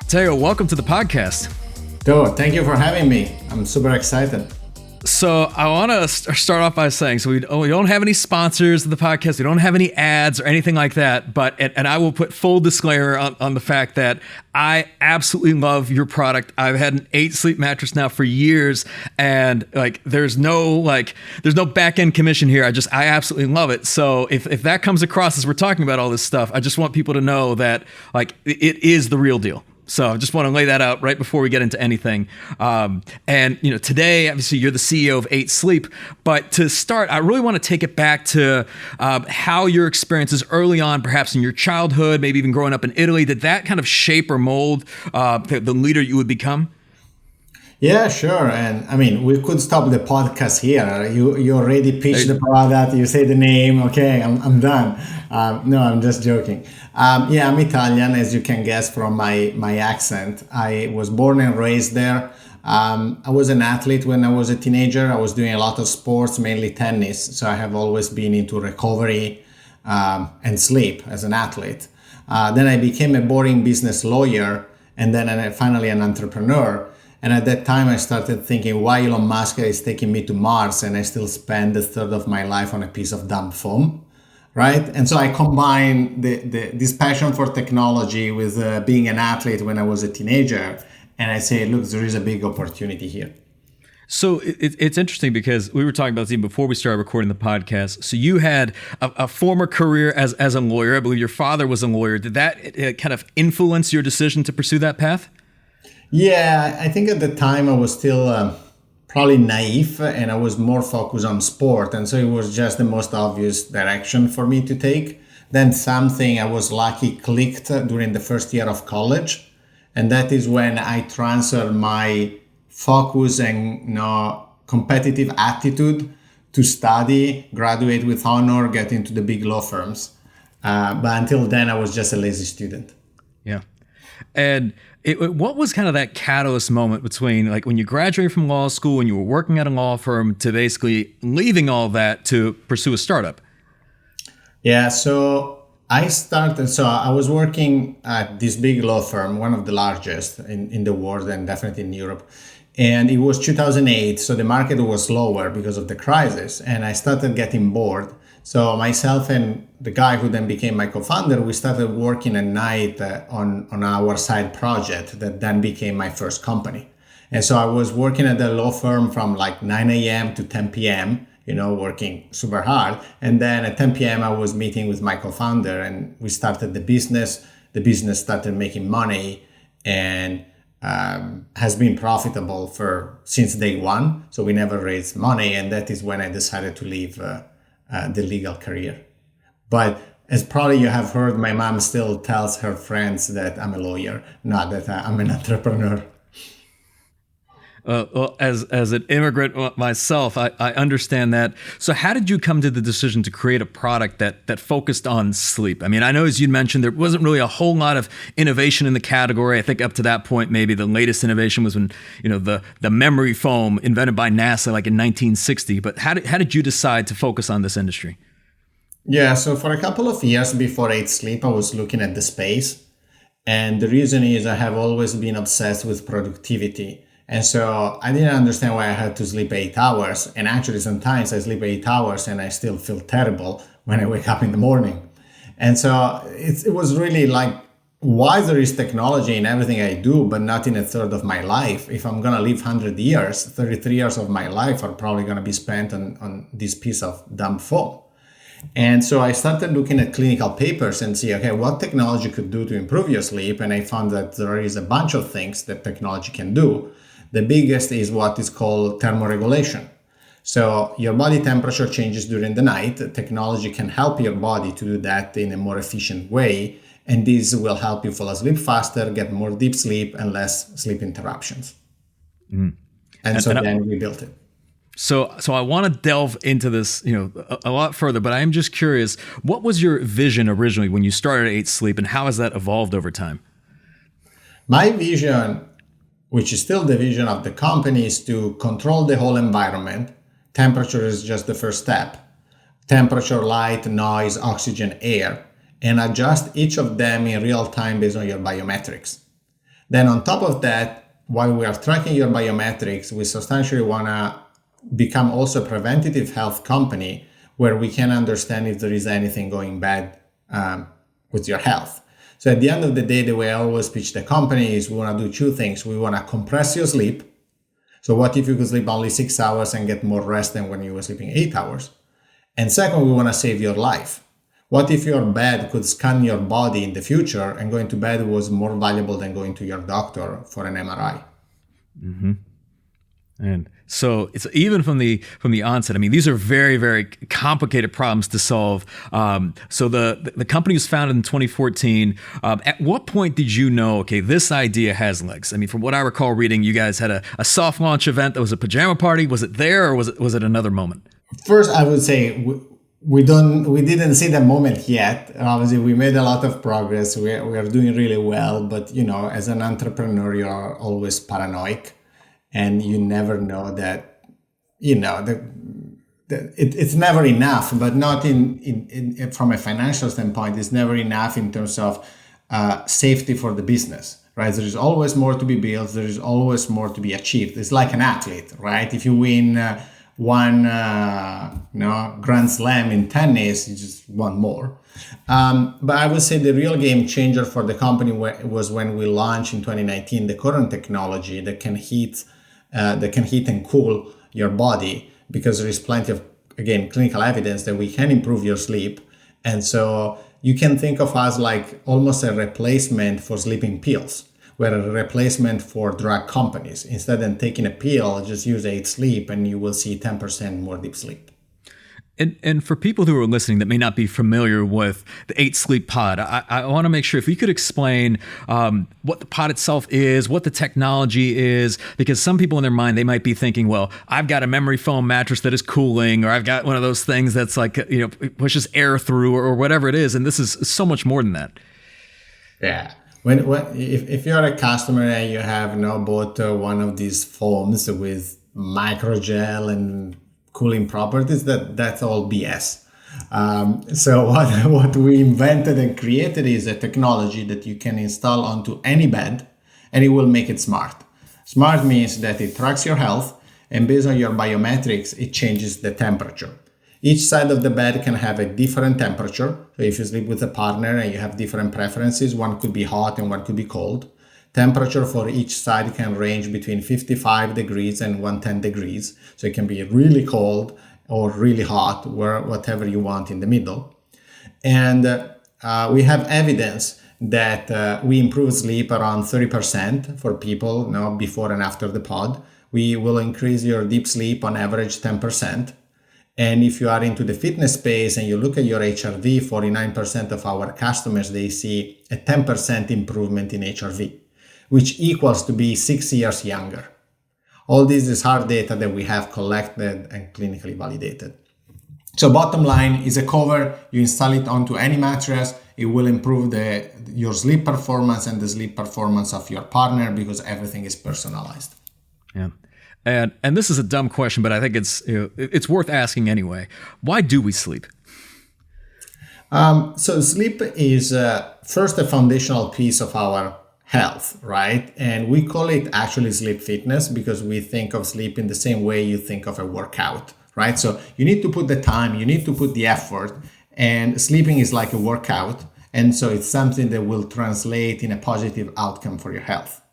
Matteo, welcome to the podcast. Thank you for having me. I'm super excited. So I want to start off by saying, we don't have any sponsors of the podcast. We don't have any ads or anything like that. But and I will put full disclaimer on the fact that I absolutely love your product. I've had an 8 Sleep mattress now for years, and there's no back end commission here. I absolutely love it. So if that comes across as we're talking about all this stuff, I just want people to know that it is the real deal. So I just want to lay that out right before we get into anything. And today, obviously, you're the CEO of 8 Sleep. But to start, I really want to take it back to how your experiences early on, perhaps in your childhood, maybe even growing up in Italy, did that kind of shape or mold the leader you would become? Yeah, sure. And I mean, we could stop the podcast here. You already pitched the product. You say the name. Okay, I'm done. No, I'm just joking. Yeah, I'm Italian, as you can guess from my accent. I was born and raised there. I was an athlete when I was a teenager. I was doing a lot of sports, mainly tennis. So I have always been into recovery and sleep as an athlete. Then I became a boring business lawyer, and then finally an entrepreneur. And at that time, I started thinking, why Elon Musk is taking me to Mars and I still spend a third of my life on a piece of dumb foam, right? And so I combined this passion for technology with being an athlete when I was a teenager. And I say, look, there is a big opportunity here. So it's interesting because we were talking about this even before we started recording the podcast. So you had a former career as a lawyer. I believe your father was a lawyer. Did that kind of influence your decision to pursue that path? Yeah, I think at the time I was still probably naive and I was more focused on sport. And so it was just the most obvious direction for me to take. Then something I was lucky clicked during the first year of college. And that is when I transferred my focus and competitive attitude to study, graduate with honor, get into the big law firms. But until then, I was just a lazy student. Yeah. And what was kind of that catalyst moment between when you graduated from law school and you were working at a law firm to basically leaving all that to pursue a startup? Yeah, so I was working at this big law firm, one of the largest in the world and definitely in Europe. And it was 2008, so the market was lower because of the crisis. And I started getting bored. So myself and the guy who then became my co-founder, we started working at night on our side project that then became my first company. And so I was working at the law firm from 9 a.m. to 10 p.m., working super hard. And then at 10 p.m., I was meeting with my co-founder and we started the business. The business started making money and has been profitable since day one. So we never raised money. And that is when I decided to leave the legal career. But as probably you have heard, my mom still tells her friends that I'm a lawyer, not that I'm an entrepreneur. Well, as an immigrant myself, I understand that. So how did you come to the decision to create a product that focused on sleep? I mean, I know as you mentioned, there wasn't really a whole lot of innovation in the category. I think up to that point, maybe the latest innovation was when, the memory foam invented by NASA in 1960. But how did you decide to focus on this industry? Yeah, so for a couple of years before 8 Sleep, I was looking at the space. And the reason is I have always been obsessed with productivity. And so I didn't understand why I had to sleep 8 hours. And actually, sometimes I sleep 8 hours and I still feel terrible when I wake up in the morning. And so it was really why there is technology in everything I do, but not in a third of my life. If I'm going to live 100 years, 33 years of my life are probably going to be spent on this piece of dumb foam. And so I started looking at clinical papers and see, okay, what technology could do to improve your sleep. And I found that there is a bunch of things that technology can do. The biggest is what is called thermoregulation. So your body temperature changes during the night. Technology can help your body to do that in a more efficient way. And this will help you fall asleep faster, get more deep sleep and less sleep interruptions. Mm. And then we built it. So I want to delve into this, a lot further, but I am just curious, what was your vision originally when you started 8 Sleep and how has that evolved over time? My vision, which is still the vision of the company, is to control the whole environment. Temperature is just the first step. Temperature, light, noise, oxygen, air, and adjust each of them in real time based on your biometrics. Then on top of that, while we are tracking your biometrics, we substantially want to become also a preventative health company where we can understand if there is anything going bad with your health. So at the end of the day, the way I always pitch the company is we want to do two things. We want to compress your sleep. So what if you could sleep only 6 hours and get more rest than when you were sleeping 8 hours? And second, we want to save your life. What if your bed could scan your body in the future and going to bed was more valuable than going to your doctor for an MRI? Mm-hmm. And so it's even from the onset. I mean, these are very, very complicated problems to solve. So the company was founded in 2014. At what point did you know, okay, this idea has legs? I mean, from what I recall reading, you guys had a soft launch event that was a pajama party. Was it there, or was it another moment? First, I would say we didn't see the moment yet. Obviously, we made a lot of progress. We are doing really well, but as an entrepreneur, you are always paranoid. And you never know that, it's never enough, but not in from a financial standpoint, it's never enough in terms of safety for the business, right? There is always more to be built. There is always more to be achieved. It's like an athlete, right? If you win one Grand Slam in tennis, you just want more. But I would say the real game changer for the company was when we launched in 2019 the current technology that can heat and cool your body, because there is plenty of, again, clinical evidence that we can improve your sleep. And so you can think of us like almost a replacement for sleeping pills. We're a replacement for drug companies. Instead of taking a pill, just use 8 Sleep and you will see 10% more deep sleep. And for people who are listening that may not be familiar with the 8 Sleep pod, I want to make sure if you could explain what the pod itself is, what the technology is, because some people in their mind, they might be thinking, well, I've got a memory foam mattress that is cooling, or I've got one of those things that's like, pushes air through, or whatever it is. And this is so much more than that. Yeah. If you're a customer and you have bought one of these foams with microgel and cooling properties, that's all BS. So what we invented and created is a technology that you can install onto any bed, and it will make it smart. Smart means that it tracks your health, and based on your biometrics, it changes the temperature. Each side of the bed can have a different temperature. So if you sleep with a partner and you have different preferences, one could be hot and one could be cold. Temperature for each side can range between 55 degrees and 110 degrees. So it can be really cold or really hot, whatever you want in the middle. And we have evidence that we improve sleep around 30% for people before and after the pod. We will increase your deep sleep on average 10%. And if you are into the fitness space and you look at your HRV, 49% of our customers, they see a 10% improvement in HRV, which equals to be 6 years younger. All this is hard data that we have collected and clinically validated. So bottom line is a cover. You install it onto any mattress. It will improve your sleep performance and the sleep performance of your partner, because everything is personalized. Yeah. And this is a dumb question, but I think it's worth asking anyway. Why do we sleep? So sleep is first a foundational piece of our health, right? And we call it actually sleep fitness because we think of sleep in the same way you think of a workout, right? So you need to put the time, you need to put the effort, and sleeping is like a workout. And so it's something that will translate in a positive outcome for your health.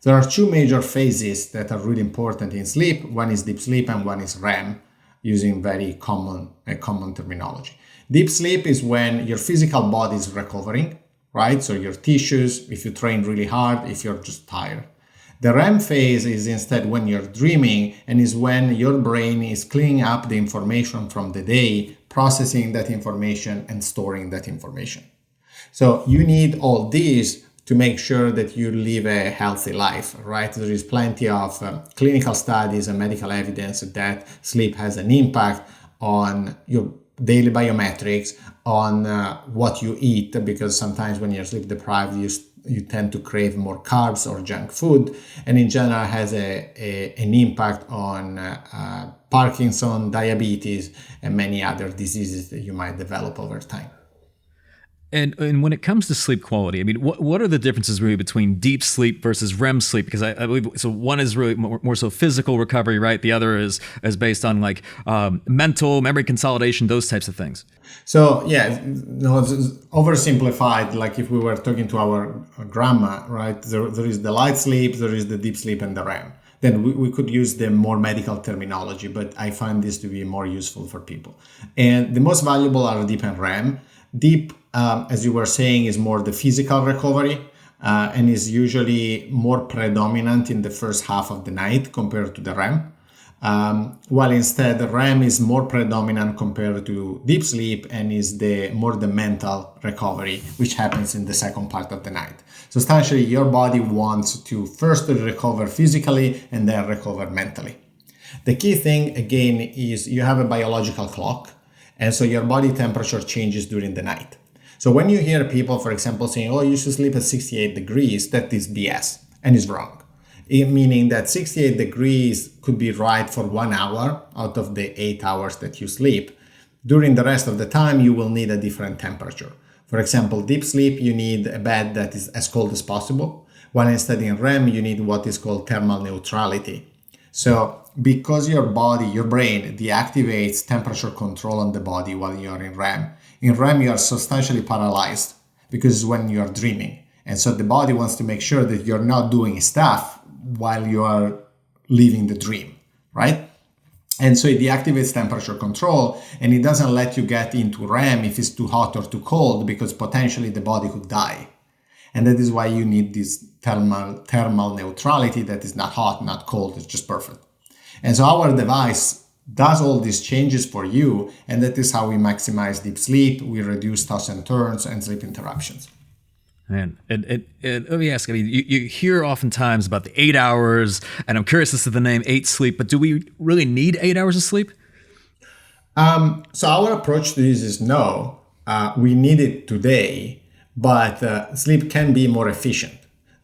There are 2 major phases that are really important in sleep. One is deep sleep and one is REM, using very common terminology. Deep sleep is when your physical body is recovering, right? So your tissues, if you train really hard, if you're just tired. The REM phase is instead when you're dreaming, and is when your brain is cleaning up the information from the day, processing that information and storing that information. So you need all these to make sure that you live a healthy life, right? There is plenty of clinical studies and medical evidence that sleep has an impact on your daily biometrics, on what you eat, because sometimes when you're sleep deprived, you tend to crave more carbs or junk food, and in general has an impact on Parkinson, diabetes, and many other diseases that you might develop over time. And when it comes to sleep quality, I mean, what are the differences really between deep sleep versus REM sleep? Because I believe so. One is really more so physical recovery, right? The other is based on like mental memory consolidation, those types of things. So yeah, no, it's oversimplified. Like if we were talking to our grandma, right? There is the light sleep, there is the deep sleep, and the REM. Then we could use the more medical terminology, but I find this to be more useful for people. And the most valuable are deep and REM. Deep, as you were saying, is more the physical recovery and is usually more predominant in the first half of the night compared to the REM. While instead the REM is more predominant compared to deep sleep and is the mental recovery, which happens in the second part of the night. So essentially your body wants to first recover physically and then recover mentally. The key thing again is you have a biological clock, and so your body temperature changes during the night. So when you hear people, for example, saying, oh, you should sleep at 68 degrees, that is BS and is wrong. Meaning that 68 degrees could be right for 1 hour out of the 8 hours that you sleep. During the rest of the time, you will need a different temperature. For example, deep sleep, you need a bed that is as cold as possible, while instead in REM, you need what is called thermal neutrality. So because your brain deactivates temperature control on the body while you're in REM you are substantially paralyzed because it's when you are dreaming. And so the body wants to make sure that you're not doing stuff while you are living the dream, right? And so it deactivates temperature control and it doesn't let you get into REM if it's too hot or too cold because potentially the body could die. And that is why you need this thermal neutrality that is not hot, not cold, it's just perfect. And so our device does all these changes for you, and that is how we maximize deep sleep, we reduce toss and turns and sleep interruptions. Man, and let me ask, I mean, you hear oftentimes about the 8 hours, and I'm curious as to the name 8 sleep, but do we really need 8 hours of sleep? So our approach to this is no, we need it today, but sleep can be more efficient.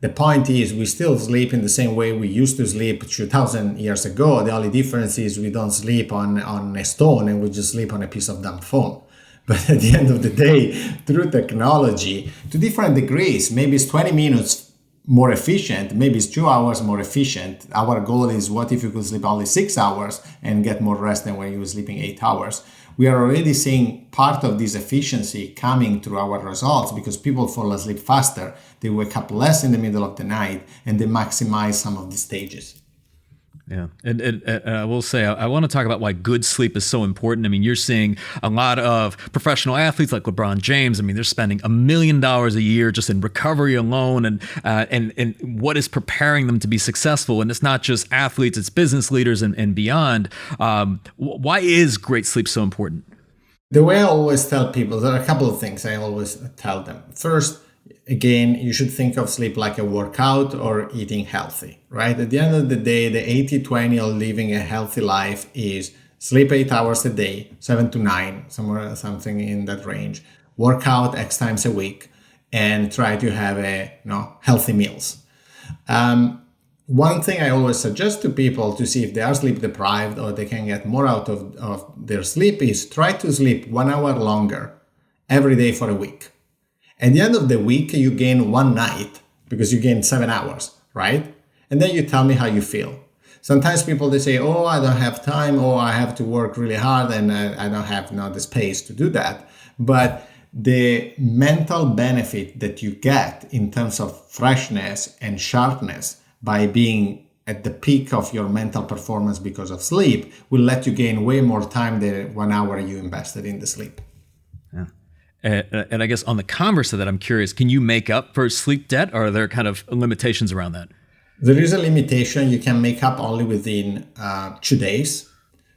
The point is we still sleep in the same way we used to sleep 2,000 years ago. The only difference is we don't sleep on a stone and we just sleep on a piece of dumb foam. But at the end of the day, through technology, to different degrees, maybe it's 20 minutes more efficient, maybe it's 2 hours more efficient. Our goal is what if you could sleep only 6 hours and get more rest than when you were sleeping 8 hours. We are already seeing part of this efficiency coming through our results because people fall asleep faster, they wake up less in the middle of the night, and they maximize some of the stages. Yeah. And I will say, I want to talk about why good sleep is so important. I mean, you're seeing a lot of professional athletes like LeBron James. I mean, they're spending $1 million a year just in recovery alone and what is preparing them to be successful. And it's not just athletes, it's business leaders and beyond. Why is great sleep so important? The way I always tell people, there are a couple of things I always tell them. First, again, you should think of sleep like a workout or eating healthy, right? At the end of the day, the 80-20 of living a healthy life is sleep 8 hours a day, 7 to 9, something in that range, work out X times a week, and try to have healthy meals. One thing I always suggest to people to see if they are sleep deprived or they can get more out of their sleep is try to sleep 1 hour longer every day for a week. At the end of the week, you gain 1 night because you gain 7 hours, right? And then you tell me how you feel. Sometimes people, they say, oh, I don't have time, or I have to work really hard and I don't have the space to do that. But the mental benefit that you get in terms of freshness and sharpness by being at the peak of your mental performance because of sleep will let you gain way more time than 1 hour you invested in the sleep. Yeah. And I guess on the converse of that, I'm curious, can you make up for sleep debt, or are there kind of limitations around that? There is a limitation. You can make up only within 2 days.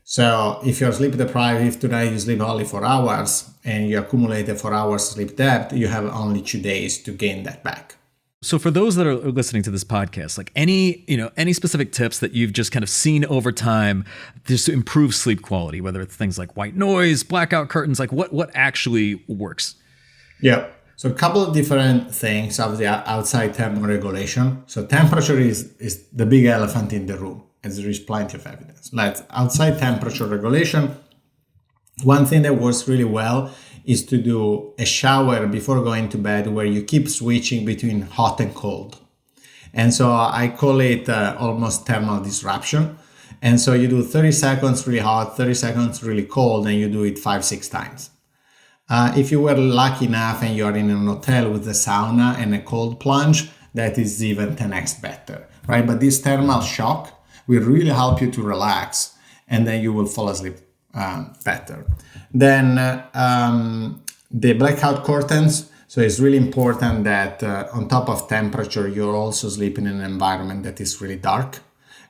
So if you're sleep deprived, if tonight you sleep only 4 hours and you accumulate a 4 hours sleep debt, you have only 2 days to gain that back. So for those that are listening to this podcast, like any specific tips that you've just kind of seen over time just to improve sleep quality, whether it's things like white noise, blackout curtains, like what actually works? Yeah. So a couple of different things of the outside thermoregulation. So temperature is the big elephant in the room, as there is plenty of evidence. Like outside temperature regulation, one thing that works really well is to do a shower before going to bed where you keep switching between hot and cold. And so I call it almost thermal disruption. And so you do 30 seconds really hot, 30 seconds really cold, and you do it 5-6 times. If you were lucky enough and you are in an hotel with a sauna and a cold plunge, that is even 10x better, right? But this thermal shock will really help you to relax, and then you will fall asleep better. Then the blackout curtains. So it's really important that on top of temperature, you're also sleeping in an environment that is really dark.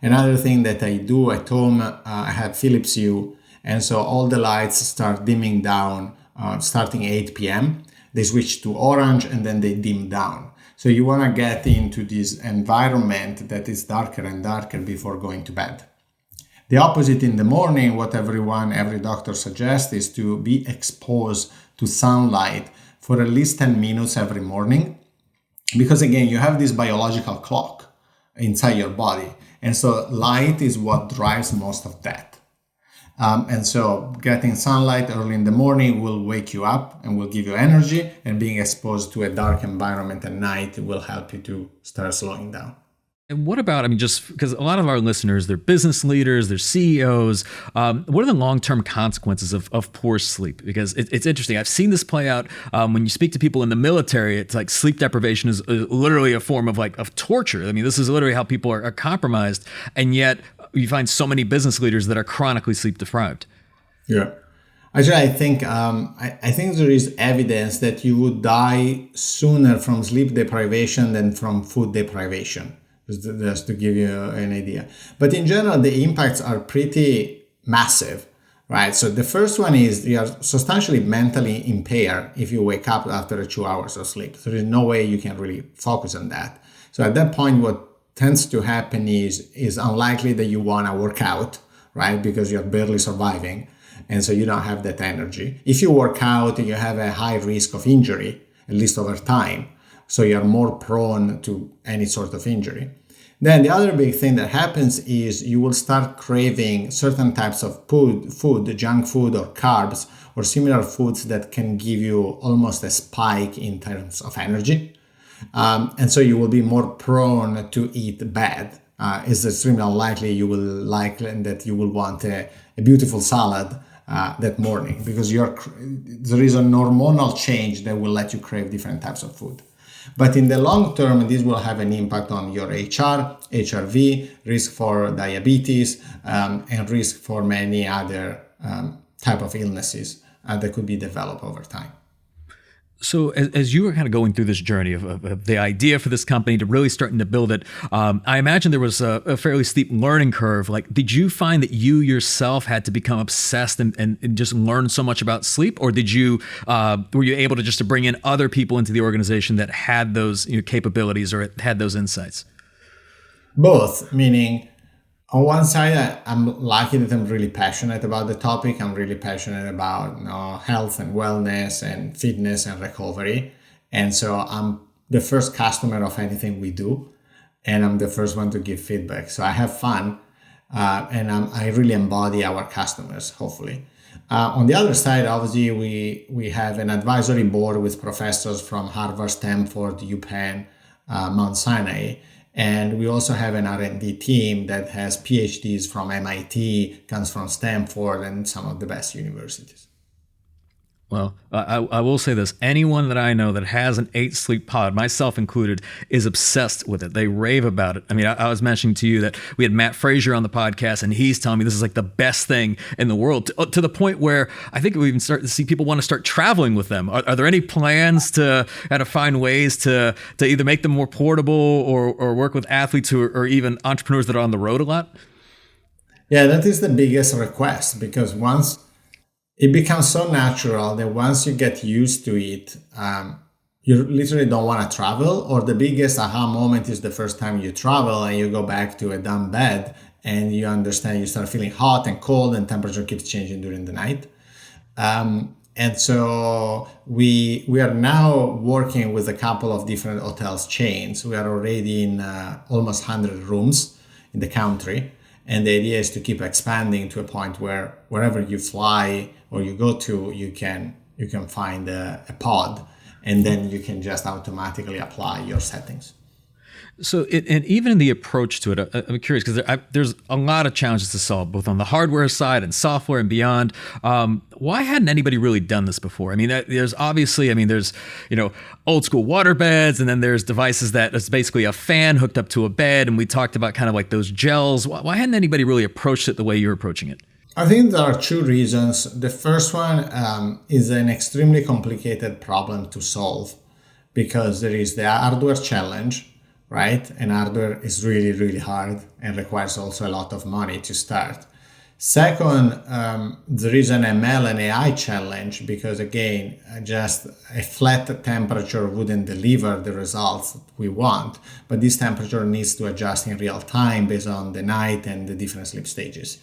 Another thing that I do at home, I have Philips Hue, and so all the lights start dimming down starting 8 p.m. They switch to orange and then they dim down. So you want to get into this environment that is darker and darker before going to bed. The opposite in the morning, what every doctor suggests is to be exposed to sunlight for at least 10 minutes every morning. Because again, you have this biological clock inside your body. And so light is what drives most of that. And so getting sunlight early in the morning will wake you up and will give you energy, and being exposed to a dark environment at night will help you to start slowing down. And what about, I mean, just because a lot of our listeners, they're business leaders, they're CEOs. What are the long-term consequences of poor sleep? Because it's interesting. I've seen this play out when you speak to people in the military. It's like sleep deprivation is literally a form of torture. I mean, this is literally how people are compromised. And yet you find so many business leaders that are chronically sleep deprived. Yeah. Actually, I think there is evidence that you would die sooner from sleep deprivation than from food deprivation. Just to give you an idea. But in general, the impacts are pretty massive, right? So the first one is you are substantially mentally impaired if you wake up after 2 hours of sleep. So there's no way you can really focus on that. So at that point, what tends to happen is unlikely that you want to work out, right? Because you're barely surviving. And so you don't have that energy. If you work out, you have a high risk of injury, at least over time. So you're more prone to any sort of injury. Then the other big thing that happens is you will start craving certain types of food, junk food or carbs or similar foods that can give you almost a spike in terms of energy. And so you will be more prone to eat bad. It's extremely unlikely you will want a beautiful salad that morning, because there is a hormonal change that will let you crave different types of food. But in the long term, this will have an impact on your HRV, risk for diabetes, and risk for many other type of illnesses that could be developed over time. So as you were kind of going through this journey of the idea for this company to really starting to build it, I imagine there was a fairly steep learning curve. Like, did you find that you yourself had to become obsessed and just learn so much about sleep? Or were you able to bring in other people into the organization that had those capabilities or had those insights? Both, meaning on one side, I'm lucky that I'm really passionate about the topic. I'm really passionate about health and wellness and fitness and recovery. And so I'm the first customer of anything we do. And I'm the first one to give feedback. So I have fun. And I really embody our customers, hopefully. On the other side, obviously, we have an advisory board with professors from Harvard, Stanford, UPenn, Mount Sinai. And we also have an R&D team that has PhDs from MIT, comes from Stanford, and some of the best universities. Well, I will say this. Anyone that I know that has an 8 sleep pod, myself included, is obsessed with it. They rave about it. I mean, I was mentioning to you that we had Matt Frazier on the podcast, and he's telling me this is like the best thing in the world, to the point where I think we even start to see people want to start traveling with them. Are there any plans to kind of find ways to either make them more portable or work with athletes or even entrepreneurs that are on the road a lot? Yeah, that is the biggest request, because it becomes so natural that once you get used to it, you literally don't want to travel. Or the biggest aha moment is the first time you travel and you go back to a dumb bed and you understand, you start feeling hot and cold and temperature keeps changing during the night. And so we are now working with a couple of different hotels chains. We are already in almost 100 rooms in the country. And the idea is to keep expanding to a point where wherever you fly or you go to, you can you can find a pod, and then you can just automatically apply your settings. So, and even in the approach to it, I'm curious because there's a lot of challenges to solve, both on the hardware side and software and beyond. Why hadn't anybody really done this before? I mean, there's obviously, there's, old school water beds, and then there's devices that is basically a fan hooked up to a bed. And we talked about kind of like those gels. Why hadn't anybody really approached it the way you're approaching it? I think there are two reasons. The first one is an extremely complicated problem to solve because there is the hardware challenge, right? And hardware is really, really hard and requires also a lot of money to start. Second, there is an ML and AI challenge because, again, just a flat temperature wouldn't deliver the results that we want, but this temperature needs to adjust in real time based on the night and the different sleep stages.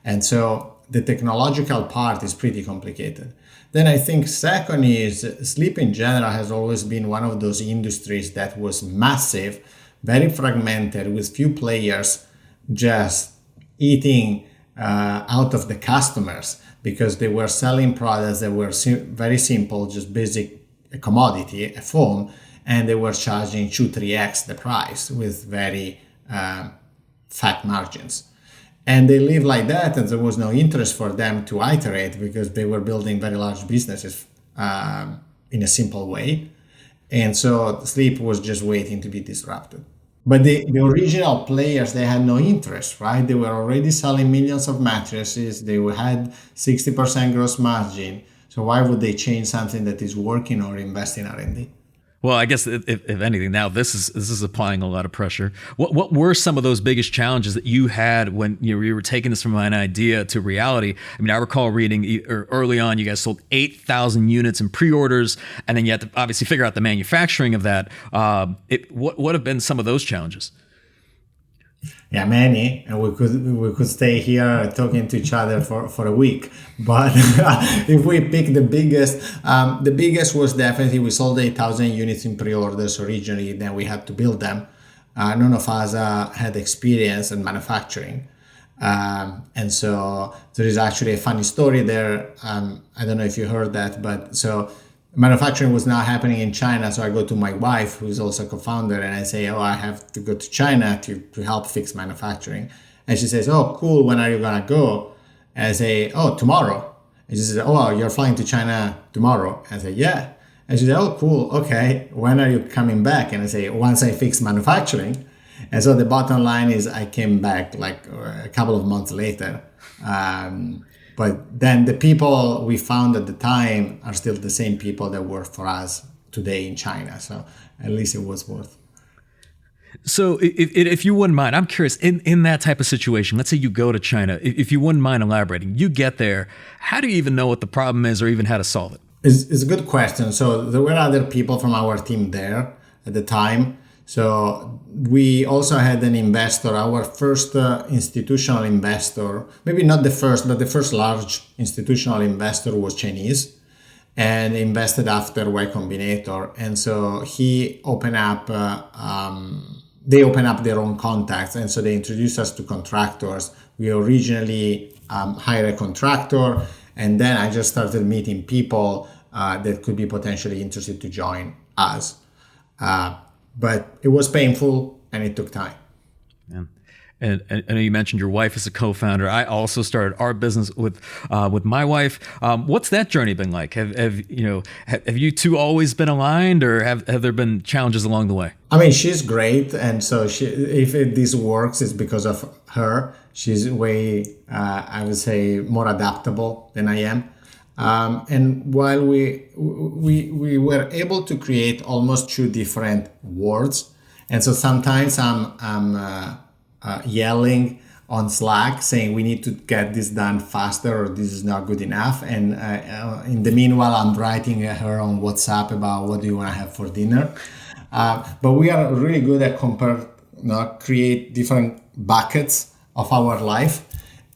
And so the technological part is pretty complicated. Then I think second is sleep in general has always been one of those industries that was massive, very fragmented with few players just eating out of the customers because they were selling products that were very simple, just basic a commodity, a foam, and they were charging 2-3x the price with very fat margins. And they live like that, and there was no interest for them to iterate because they were building very large businesses in a simple way. And so sleep was just waiting to be disrupted. But the original players, they had no interest, right? They were already selling millions of mattresses. They had 60% gross margin. So why would they change something that is working or invest in R&D? Well, I guess if anything, now this is applying a lot of pressure. What were some of those biggest challenges that you had when you were taking this from an idea to reality? I mean, I recall reading early on, you guys sold 8,000 units in pre-orders, and then you had to obviously figure out the manufacturing of that. What have been some of those challenges? Yeah, many, and we could stay here talking to each other for a week. But if we pick the biggest was definitely we sold 8,000 units in pre-orders originally. Then we had to build them. None of us had experience in manufacturing, and so there is actually a funny story there. I don't know if you heard that, but so. Manufacturing was not happening in China, so I go to my wife, who is also a co-founder, and I say, I have to go to China to help fix manufacturing. And she says, cool, when are you going to go? And I say, tomorrow. And she says, you're flying to China tomorrow? And I say, yeah. And she says, cool, okay, when are you coming back? And I say, once I fix manufacturing. And so the bottom line is I came back like a couple of months later. But then the people we found at the time are still the same people that work for us today in China. So at least it was worth. So if you wouldn't mind, I'm curious, in that type of situation, let's say you go to China, if you wouldn't mind elaborating, you get there, how do you even know what the problem is or even how to solve it? It's a good question. So there were other people from our team there at the time. So we also had an investor, our first institutional investor, maybe not the first, but the first large institutional investor was Chinese and invested after Y Combinator. And so he opened up, they opened up their own contacts. And so they introduced us to contractors. We originally hired a contractor, and then I just started meeting people that could be potentially interested to join us. But it was painful and it took time. Yeah. And I know you mentioned your wife is a co-founder. I also started our business with my wife. What's that journey been like? Have you two always been aligned, or have there been challenges along the way? I mean, she's great, and so if this works, it's because of her. She's way, I would say, more adaptable than I am. And while we were able to create almost two different worlds, and so sometimes I'm yelling on Slack saying we need to get this done faster or this is not good enough, and in the meanwhile I'm writing her on WhatsApp about what do you want to have for dinner. But we are really good at create different buckets of our life.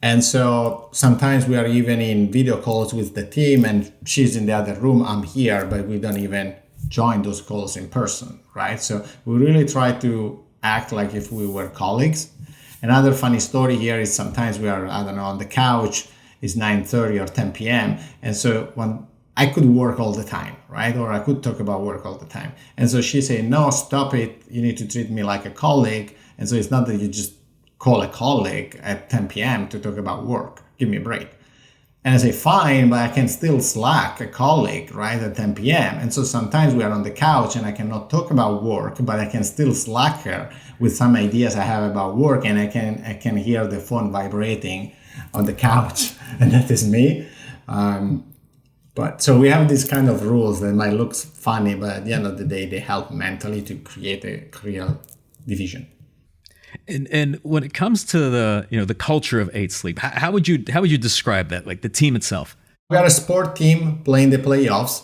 And so sometimes we are even in video calls with the team, and she's in the other room, I'm here, but we don't even join those calls in person, right? So we really try to act like if we were colleagues. Another funny story here is sometimes we are, on the couch, it's 9:30 or 10 p.m. And so when I could work all the time, right? Or I could talk about work all the time. And so she said, no, stop it. You need to treat me like a colleague. And so it's not that you just call a colleague at 10 p.m. to talk about work. Give me a break. And I say, fine, but I can still Slack a colleague, right, at 10 p.m. And so sometimes we are on the couch and I cannot talk about work, but I can still Slack her with some ideas I have about work, and I can hear the phone vibrating on the couch, and that is me. But so we have these kind of rules that might look funny, but at the end of the day, they help mentally to create a clear division. And when it comes to the culture of 8 Sleep, how would you describe that, like the team itself? We are a sport team playing the playoffs.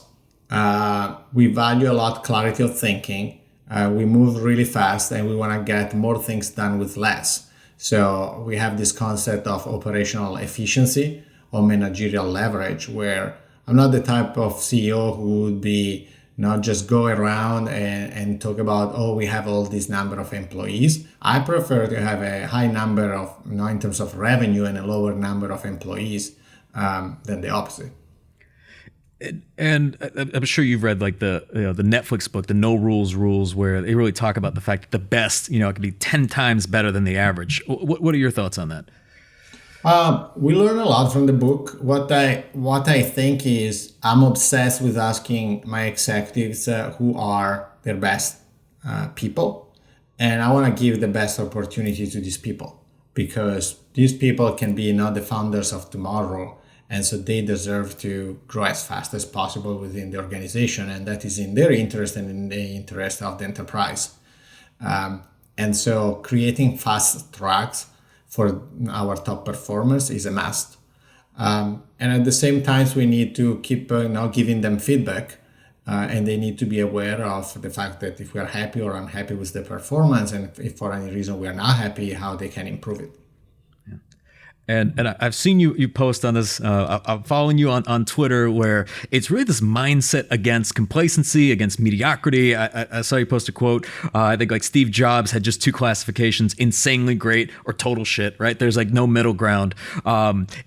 We value a lot clarity of thinking. We move really fast, and we want to get more things done with less. So we have this concept of operational efficiency or managerial leverage, where I'm not the type of CEO who would be not just go around and talk about, oh, we have all this number of employees. I prefer to have a high number of, in terms of revenue, and a lower number of employees than the opposite. And I'm sure you've read like the Netflix book, the No Rules Rules, where they really talk about the fact that the best, it can be 10 times better than the average. What are your thoughts on that? We learn a lot from the book. What I think is, I'm obsessed with asking my executives who are their best people, and I want to give the best opportunity to these people, because these people can be not the founders of tomorrow, and so they deserve to grow as fast as possible within the organization, and that is in their interest and in the interest of the enterprise. And so creating fast tracks for our top performers is a must. And at the same time, we need to keep giving them feedback, and they need to be aware of the fact that if we are happy or unhappy with the performance, and if for any reason we are not happy, how they can improve it. And I've seen you post on this. I'm following you on Twitter, where it's really this mindset against complacency, against mediocrity. I saw you post a quote. I think like Steve Jobs had just 2 classifications: insanely great or total shit. Right? There's like no middle ground.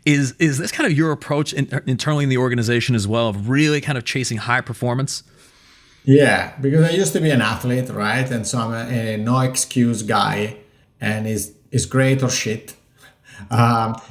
Is this kind of your approach internally in the organization as well, of really kind of chasing high performance? Yeah, because I used to be an athlete, right? And so I'm a no excuse guy, and is great or shit.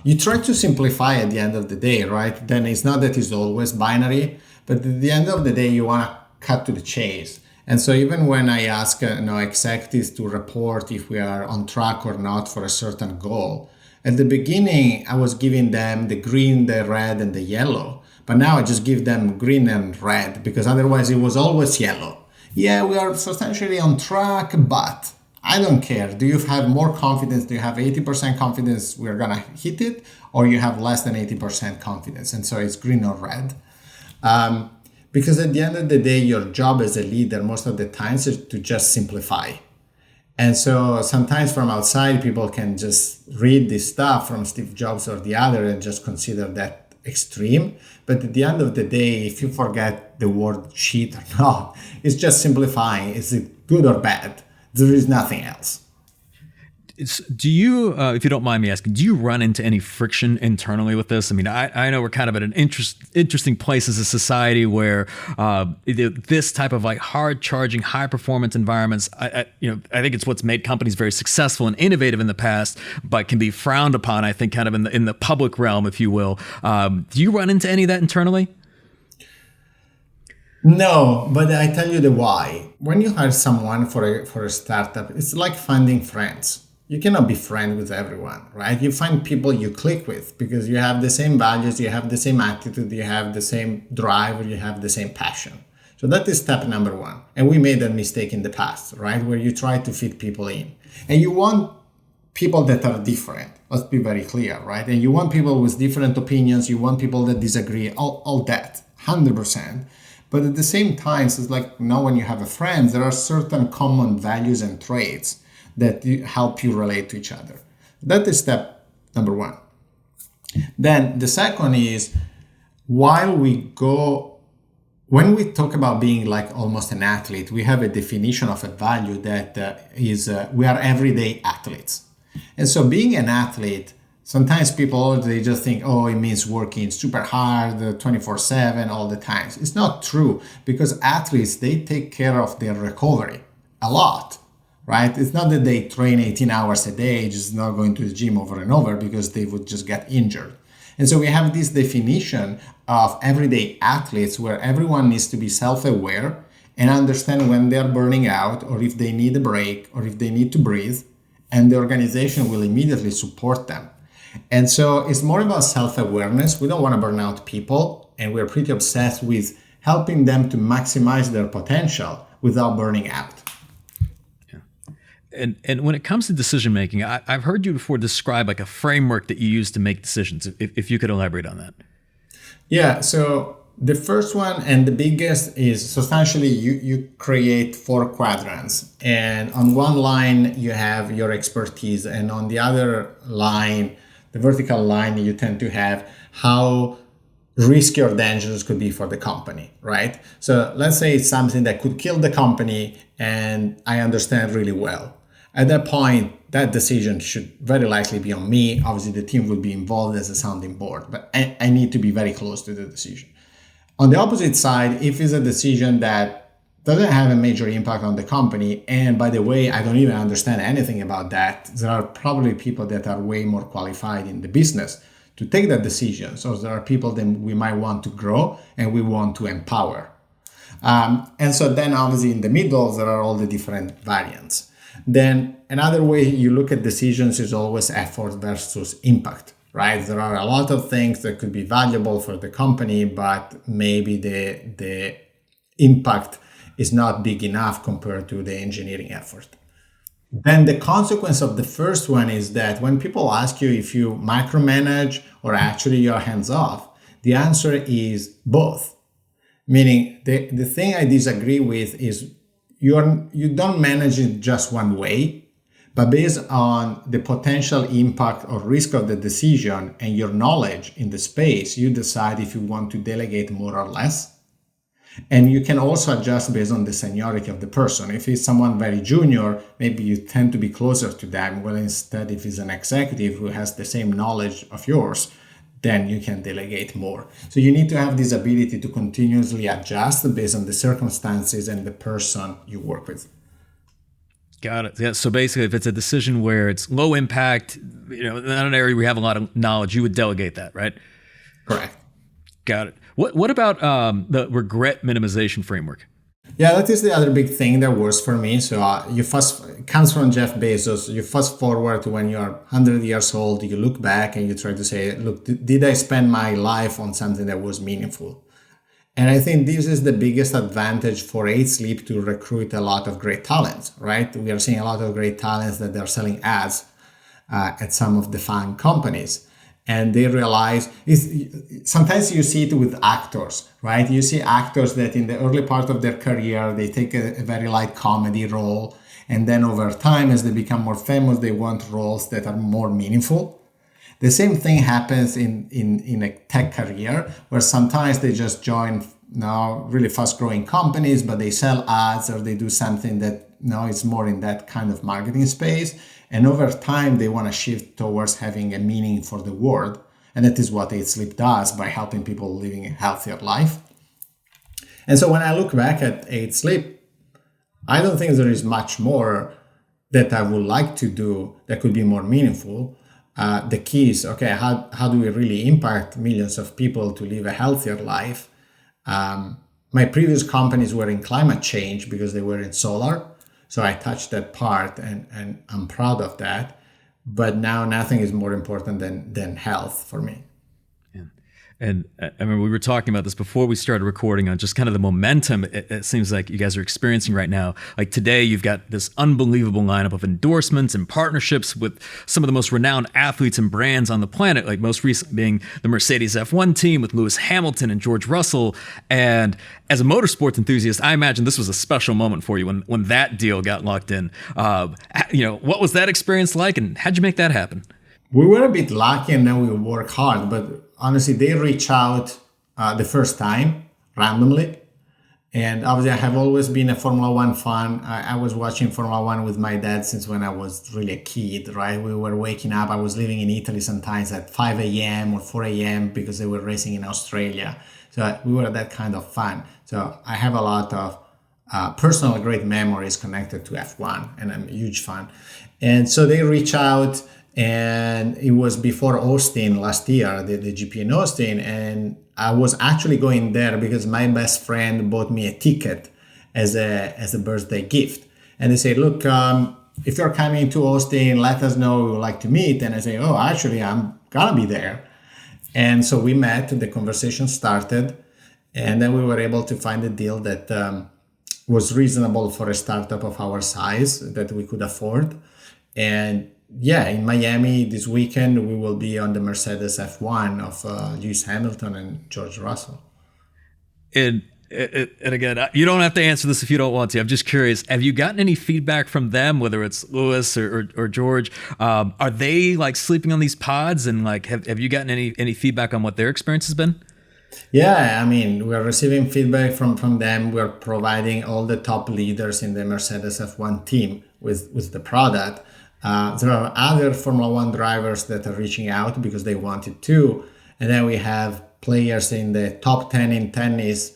You try to simplify at the end of the day, right? Then it's not that it's always binary, but at the end of the day, you want to cut to the chase. And so even when I ask executives to report if we are on track or not for a certain goal, at the beginning, I was giving them the green, the red, and the yellow. But now I just give them green and red, because otherwise it was always yellow. Yeah, we are substantially on track, but I don't care. Do you have more confidence? Do you have 80% confidence we're going to hit it? Or you have less than 80% confidence? And so it's green or red. Because at the end of the day, your job as a leader, most of the times, is to just simplify. And so sometimes from outside, people can just read this stuff from Steve Jobs or the other and just consider that extreme. But at the end of the day, if you forget the word cheat or not, it's just simplifying. Is it good or bad? There is nothing else. Do you, if you don't mind me asking, do you run into any friction internally with this? I mean, I know we're kind of at an interesting place as a society where this type of like hard charging, high performance environments, I think it's what's made companies very successful and innovative in the past, but can be frowned upon, I think, kind of in the public realm, if you will. Do you run into any of that internally? No, but I tell you the why. When you hire someone for a startup, it's like finding friends. You cannot be friends with everyone, right? You find people you click with because you have the same values, you have the same attitude, you have the same drive, or you have the same passion. So that is step number 1. And we made that mistake in the past, right? Where you try to fit people in. And you want people that are different. Let's be very clear, right? And you want people with different opinions. You want people that disagree, all that, 100%. But at the same time, it's like when you have a friend, there are certain common values and traits that help you relate to each other. That is step number 1. Then the second is, when we talk about being like almost an athlete, we have a definition of a value that is we are everyday athletes. And so being an athlete Sometimes people, they just think, oh, it means working super hard, 24/7, all the time. It's not true, because athletes, they take care of their recovery a lot, right? It's not that they train 18 hours a day, just not going to the gym over and over, because they would just get injured. And so we have this definition of everyday athletes where everyone needs to be self-aware and understand when they're burning out, or if they need a break, or if they need to breathe, and the organization will immediately support them. And so it's more about self-awareness. We don't want to burn out people, and we're pretty obsessed with helping them to maximize their potential without burning out. And when it comes to decision making, I've heard you before describe like a framework that you use to make decisions. If you could elaborate on that. Yeah. So the first one and the biggest is substantially you create 4 quadrants. And on one line, you have your expertise. And on the other line, the vertical line, you tend to have how risky or dangerous could be for the company, right? So let's say it's something that could kill the company and I understand really well. At that point, that decision should very likely be on me. Obviously, the team would be involved as a sounding board, but I need to be very close to the decision. On the opposite side, if it's a decision that doesn't have a major impact on the company, and by the way, I don't even understand anything about that, there are probably people that are way more qualified in the business to take that decision. So there are people that we might want to grow and we want to empower. And so then obviously in the middle, there are all the different variants. Then another way you look at decisions is always effort versus impact, right? There are a lot of things that could be valuable for the company, but maybe the impact is not big enough compared to the engineering effort. Then the consequence of the first one is that when people ask you if you micromanage or actually you're hands off, the answer is both. Meaning the thing I disagree with is you don't manage it just one way, but based on the potential impact or risk of the decision and your knowledge in the space, you decide if you want to delegate more or less. And you can also adjust based on the seniority of the person. If it's someone very junior, maybe you tend to be closer to them. Well, instead, if it's an executive who has the same knowledge of yours, then you can delegate more. So you need to have this ability to continuously adjust based on the circumstances and the person you work with. Got it. Yeah. So basically, if it's a decision where it's low impact, not an area where we have a lot of knowledge, you would delegate that, right? Correct. Got it. What about the regret minimization framework? Yeah, that is the other big thing that works for me. So it comes from Jeff Bezos. You fast forward to when you're 100 years old, you look back and you try to say, look, did I spend my life on something that was meaningful? And I think this is the biggest advantage for 8 Sleep to recruit a lot of great talents, right? We are seeing a lot of great talents that they're selling ads at some of the fun companies. And they realize, sometimes you see it with actors, right? You see actors that in the early part of their career, they take a very light comedy role. And then over time, as they become more famous, they want roles that are more meaningful. The same thing happens in a tech career, where sometimes they just join really fast growing companies, but they sell ads or they do something that is more in that kind of marketing space. And over time, they want to shift towards having a meaning for the world. And that is what 8 Sleep does by helping people living a healthier life. And so when I look back at 8 Sleep, I don't think there is much more that I would like to do that could be more meaningful. The key is, okay, how do we really impact millions of people to live a healthier life? My previous companies were in climate change because they were in solar. So I touched that part and I'm proud of that. But now nothing is more important than health for me. And I remember we were talking about this before we started recording on just kind of the momentum it seems like you guys are experiencing right now. Like today, you've got this unbelievable lineup of endorsements and partnerships with some of the most renowned athletes and brands on the planet, like most recent being the Mercedes F1 team with Lewis Hamilton and George Russell. And as a motorsports enthusiast, I imagine this was a special moment for you when that deal got locked in. What was that experience like, and how'd you make that happen? We were a bit lucky and then we work hard, but honestly, they reach out the first time randomly. And obviously, I have always been a Formula One fan. I was watching Formula One with my dad since when I was really a kid, right? We were waking up. I was living in Italy sometimes at 5 a.m. or 4 a.m. because they were racing in Australia. So we were that kind of fan. So I have a lot of personal great memories connected to F1, and I'm a huge fan. And so they reach out, and it was before Austin last year, the GP in Austin, and I was actually going there because my best friend bought me a ticket as a birthday gift. And they said, look, if you're coming to Austin, let us know, we would like to meet. And I say, oh, actually, I'm gonna be there. And so we met, the conversation started, and then we were able to find a deal that was reasonable for a startup of our size that we could afford. And yeah, in Miami this weekend, we will be on the Mercedes F1 of Lewis Hamilton and George Russell. And again, you don't have to answer this if you don't want to. I'm just curious. Have you gotten any feedback from them, whether it's Lewis or George? Are they like sleeping on these pods? And like, have you gotten any feedback on what their experience has been? Yeah, I mean, we're receiving feedback from them. We're providing all the top leaders in the Mercedes F1 team with the product. There are other Formula One drivers that are reaching out because they wanted to. And then we have players in the top 10 in tennis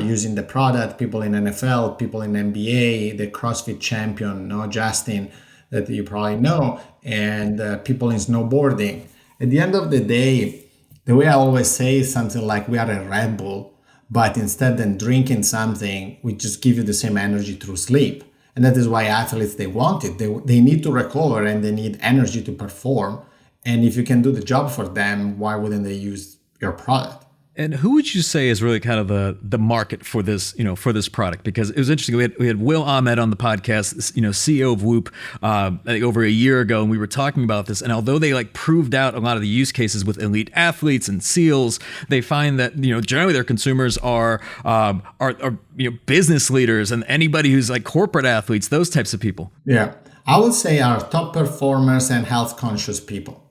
using the product, people in NFL, people in NBA, the CrossFit champion, Justin, that you probably know, and people in snowboarding. At the end of the day, the way I always say is something like we are a Red Bull, but instead than drinking something, we just give you the same energy through sleep. And that is why athletes, they want it. They need to recover and they need energy to perform. And if you can do the job for them, why wouldn't they use your product? And who would you say is really kind of the market for this, for this product? Because it was interesting. We had Will Ahmed on the podcast, CEO of Whoop, I think over a year ago, and we were talking about this. And although they like proved out a lot of the use cases with elite athletes and SEALs, they find that generally their consumers are business leaders and anybody who's like corporate athletes, those types of people. Yeah, I would say our top performers and health conscious people.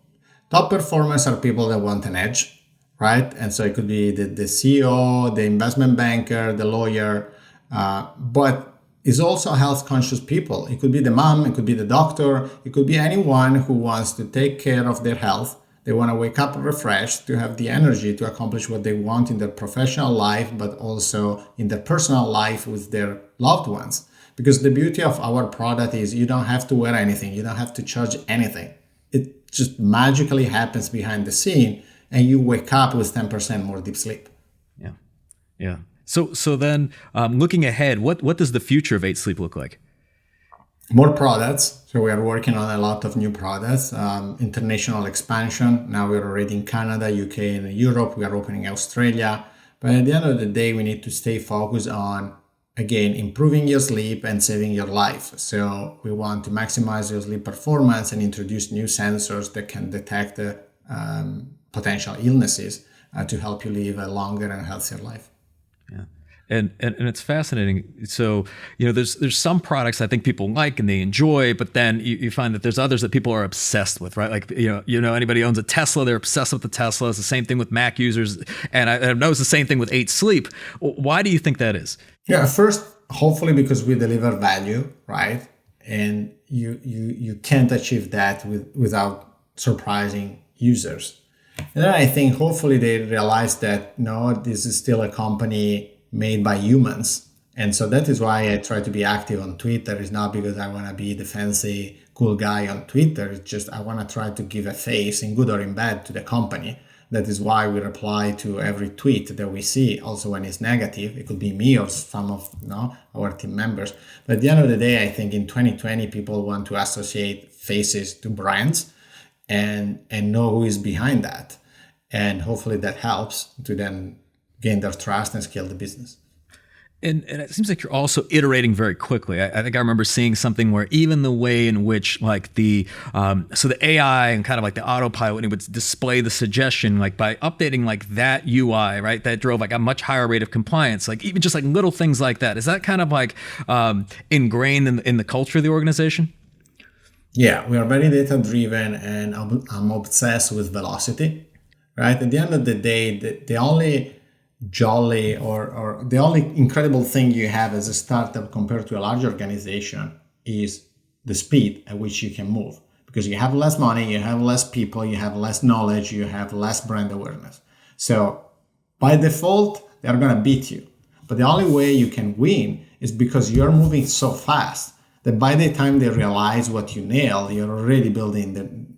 Top performers are people that want an edge. Right? And so it could be the CEO, the investment banker, the lawyer, but it's also health conscious people. It could be the mom, it could be the doctor, it could be anyone who wants to take care of their health. They want to wake up refreshed, to have the energy to accomplish what they want in their professional life, but also in their personal life with their loved ones. Because the beauty of our product is you don't have to wear anything, you don't have to charge anything. It just magically happens behind the scene. And you wake up with 10% more deep sleep. Yeah. So then, looking ahead, what does the future of 8 Sleep look like? More products. So we are working on a lot of new products. International expansion. Now we're already in Canada, UK, and Europe. We are opening Australia. But at the end of the day, we need to stay focused on, again, improving your sleep and saving your life. So we want to maximize your sleep performance and introduce new sensors that can detect the potential illnesses to help you live a longer and healthier life. Yeah. And it's fascinating. So, there's some products I think people like and they enjoy, but then you find that there's others that people are obsessed with, right? Like, anybody owns a Tesla, they're obsessed with the Tesla. It's the same thing with Mac users. And I know it's the same thing with 8 Sleep. Why do you think that is? Yeah, first, hopefully because we deliver value, right? And you can't achieve that without surprising users. And then I think hopefully they realize that, no, this is still a company made by humans. And so that is why I try to be active on Twitter. It's not because I want to be the fancy, cool guy on Twitter. It's just I want to try to give a face, in good or in bad, to the company. That is why we reply to every tweet that we see, also when it's negative. It could be me or some of our team members. But at the end of the day, I think in 2020, people want to associate faces to brands and know who is behind that. And hopefully that helps to then gain their trust and scale the business. And it seems like you're also iterating very quickly. I think I remember seeing something where even the way in which like the AI and kind of like the autopilot, it would display the suggestion, like by updating like that UI, right? That drove like a much higher rate of compliance, like even just like little things like that. Is that kind of like ingrained in the culture of the organization? Yeah, we are very data driven and I'm obsessed with velocity, right? At the end of the day, the only jolly or the only incredible thing you have as a startup compared to a large organization is the speed at which you can move, because you have less money, you have less people, you have less knowledge, you have less brand awareness. So by default, they're going to beat you. But the only way you can win is because you're moving so fast that by the time they realize what you nailed, you're already building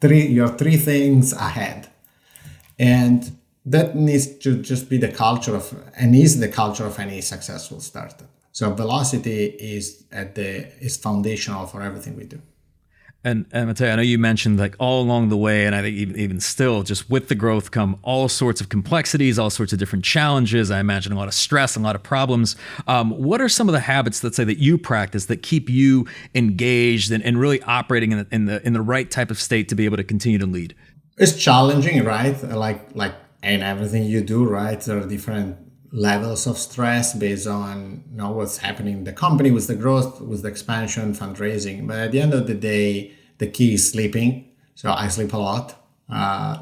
your three things ahead. And that needs to just be the culture of, and is the culture of any successful startup. So velocity is foundational for everything we do. And Matteo, I know you mentioned like all along the way, and I think even still, just with the growth come all sorts of complexities, all sorts of different challenges. I imagine a lot of stress, a lot of problems. What are some of the habits, let's say, that you practice that keep you engaged and really operating in the right type of state to be able to continue to lead? It's challenging, right? Like in everything you do, right? There are different levels of stress based on what's happening in the company with the growth, with the expansion, fundraising. But at the end of the day, the key is sleeping. So I sleep a lot,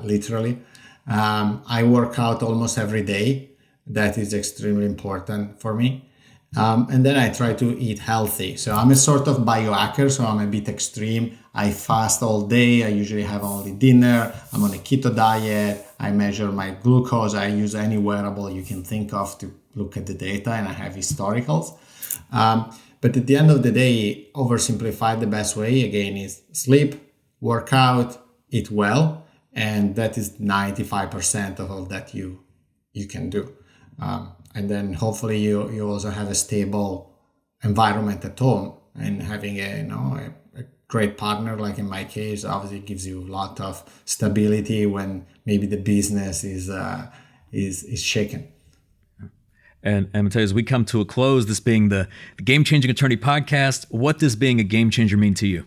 literally. I work out almost every day. That is extremely important for me. And then I try to eat healthy. So I'm a sort of biohacker, so I'm a bit extreme. I fast all day. I usually have only dinner. I'm on a keto diet. I measure my glucose. I use any wearable you can think of to look at the data, and I have historicals. But at the end of the day, oversimplified, the best way, again, is sleep, work out, eat well. And that is 95% of all that you can do. And then hopefully you also have a stable environment at home, and having a great partner, like in my case, obviously gives you a lot of stability when maybe the business is shaken. And Matteo, as we come to a close, this being the Game Changing Attorney podcast, what does being a game changer mean to you?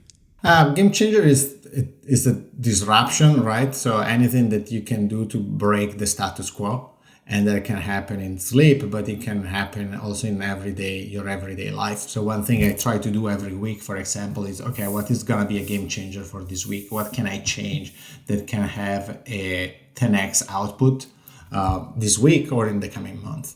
Game changer is a disruption, right? So anything that you can do to break the status quo. And that can happen in sleep, but it can happen also in your everyday life. So one thing I try to do every week, for example, is, okay, what is going to be a game changer for this week? What can I change that can have a 10x output this week or in the coming month?